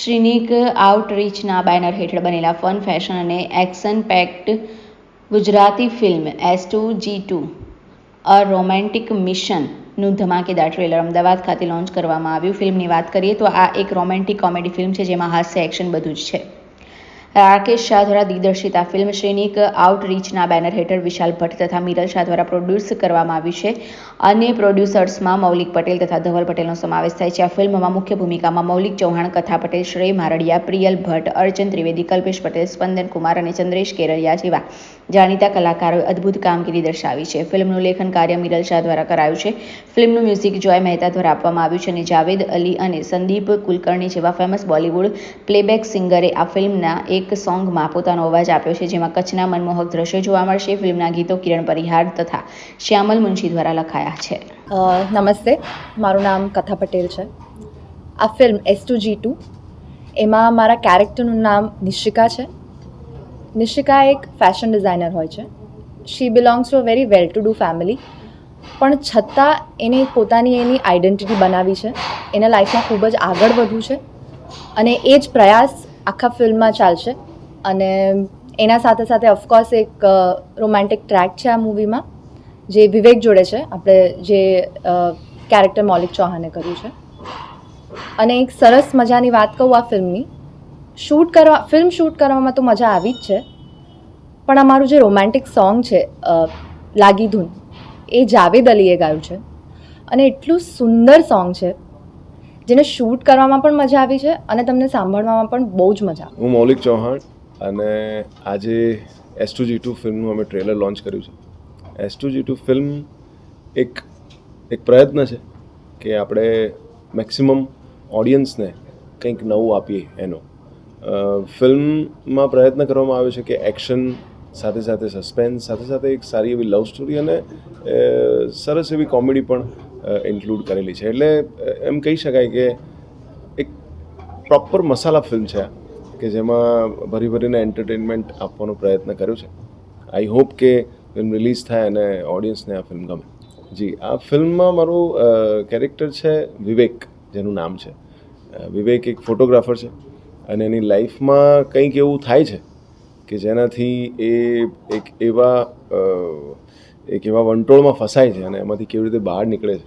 શ્રીનિક આઉટરીચના banner હેઠળ બનેલા fun, fashion અને action packed Gujarati film S2G2 a romantic મિશનનું ધમાકેદાર ટ્રેલર અમદાવાદ ખાતે લોન્ચ કરવામાં આવ્યું. ફિલ્મની વાત કરીએ તો આ એક રોમેન્ટિક કોમેડી ફિલ્મ છે જેમાં હાસ્ય, એક્શન બધું જ છે. રાકેશ શાહ દ્વારા દિગ્દર્શિત આ ફિલ્મ શ્રીનિક આઉટરીચના બેનર હેઠળ વિશાલ ભટ્ટ તથા મિરલ શાહ દ્વારા પ્રોડ્યુસ કરવામાં આવી છે. અન્ય પ્રોડ્યુસર્સમાં મૌલિક પટેલ તથા ધવલ પટેલનો સમાવેશ થાય છે. આ ફિલ્મમાં મુખ્ય ભૂમિકામાં મૌલિક ચૌહાણ, કથા પટેલ, શ્રેય મારડિયા, પ્રિયલ ભટ્ટ, અર્ચન ત્રિવેદી, કલ્પેશ પટેલ, સ્પંદન કુમાર અને ચંદ્રેશ કેરડિયા જેવા જાણીતા કલાકારોએ અદ્ભુત કામગીરી દર્શાવી છે. ફિલ્મનું લેખન કાર્ય મિરલ શાહ દ્વારા કરાયું છે. ફિલ્મનું મ્યુઝિક જોય મહેતા દ્વારા આપવામાં આવ્યું છે અને જાવેદ અલી અને સંદીપ કુલકર્ણી જેવા ફેમસ બોલિવૂડ પ્લેબેક સિંગરે આ ફિલ્મના એક સોંગમાં પોતાનો અવાજ આપ્યો છે, જેમાં કચ્છના મનમોહક દ્રશ્યો જોવા મળશે. ફિલ્મના ગીતો કિરણ પરિહાર તથા શ્યામલ મુનશી દ્વારા લખાયા છે. નમસ્તે, મારું નામ કથા પટેલ છે. આ ફિલ્મ S2G2 એમાં મારા કેરેક્ટરનું નામ નિશિકા છે. નિશિકા એક ફેશન ડિઝાઇનર હોય છે. She belongs to a very well to do family, પણ છતાં એને પોતાની એની આઈડેન્ટિટી બનાવી છે. એના લાઈફમાં ખૂબ જ આગળ વધવું છે અને એ જ પ્રયાસ આખા ફિલ્મમાં ચાલશે. અને એના સાથે સાથે ઓફકોર્સ એક રોમેન્ટિક ટ્રેક છે આ મૂવીમાં, જે વિવેક જોડે છે, આપણે જે કેરેક્ટર મૌલિક ચૌહાણે કર્યું છે. અને એક સરસ મજાની વાત કહું આ ફિલ્મ શૂટ કરવામાં તો મજા આવી જ છે, પણ અમારું જે રોમેન્ટિક સોંગ છે લાગી ધૂન, એ જાવેદ અલીએ ગાયું છે અને એટલું સુંદર સોંગ છે જેને શૂટ કરવામાં પણ મજા આવી છે અને તમને સાંભળવામાં પણ બહુ જ મજા આવે. હું મૌલિક ચૌહાણ અને આજે S2G2 ફિલ્મનું અમે ટ્રેલર લોન્ચ કર્યું છે. S2G2 ફિલ્મ એક પ્રયત્ન છે કે આપણે મેક્સિમમ ઓડિયન્સને કંઈક નવું આપીએ એનો. ફિલ્મમાં પ્રયત્ન કરવામાં આવ્યો છે કે એક્શન સાથે સાથે સસ્પેન્સ સાથે સાથે એક સારી એવી લવ સ્ટોરી અને સરસ એવી કોમેડી પણ ઇન્ક્લુડ કરેલી છે. એટલે એમ કહી શકાય કે એક પ્રોપર મસાલા ફિલ્મ છે કે જેમાં ભરીને એન્ટરટેનમેન્ટ આપવાનો પ્રયત્ન કર્યો છે. આઈ હોપ કે ફિલ્મ રિલીઝ થાય અને ઓડિયન્સને આ ફિલ્મ ગમે. જી, આ ફિલ્મમાં મારું કેરેક્ટર છે વિવેક, જેનું નામ છે. વિવેક એક ફોટોગ્રાફર છે અને એની લાઈફમાં કંઈક એવું થાય છે કે જેનાથી એ એક એવા વંટોળમાં ફસાય છે અને એમાંથી કેવી રીતે બહાર નીકળે છે